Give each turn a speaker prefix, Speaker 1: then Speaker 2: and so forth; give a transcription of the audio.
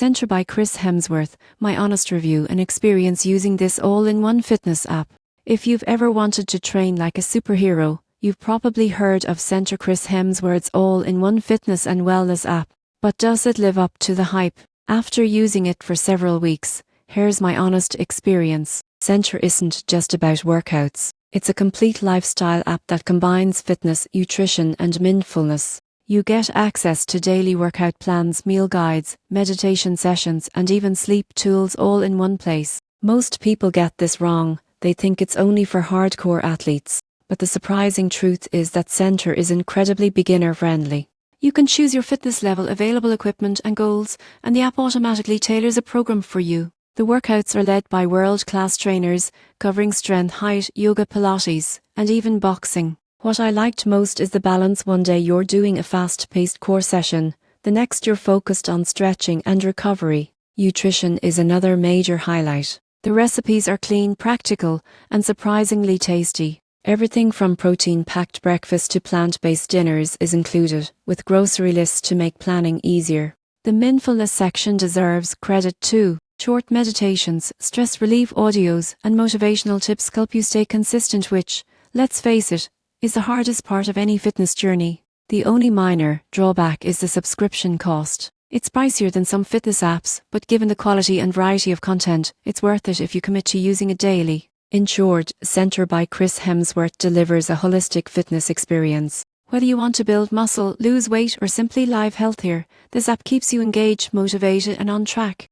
Speaker 1: Centr by Hemsworth, my honest review and experience using this all-in-one fitness app. If you've ever wanted to train like a superhero, you've probably heard of Centr Hemsworth's all-in-one fitness and wellness app. But does it live up to the hype? After using it for several weeks, here's my honest experience. Centr isn't just about workouts. It's a complete lifestyle app that combines fitness, nutrition and mindfulness. You get access to daily workout plans, meal guides, meditation sessions and even sleep tools all in one place. Most people get this wrong. They think it's only for hardcore athletes. But the surprising truth is that Centr is incredibly beginner-friendly. You can choose your fitness level, available equipment and goals, and the app automatically tailors a program for you. The workouts are led by world-class trainers, covering strength, height, yoga, Pilates, and even boxing. What I liked most is the balance. One day you're doing a fast-paced core session, the next you're focused on stretching and recovery. Nutrition is another major highlight. The recipes are clean, practical, and surprisingly tasty. Everything from protein-packed breakfast to plant-based dinners is included, with grocery lists to make planning easier. The mindfulness section deserves credit too. Short meditations, stress relief audios, and motivational tips help you stay consistent, which, let's face it, is the hardest part of any fitness journey. The only minor drawback is the subscription cost. It's pricier than some fitness apps, but given the quality and variety of content, it's worth it if you commit to using it daily. In short, Centr by Hemsworth delivers a holistic fitness experience. Whether you want to build muscle, lose weight, or simply live healthier, this app keeps you engaged, motivated, and on track.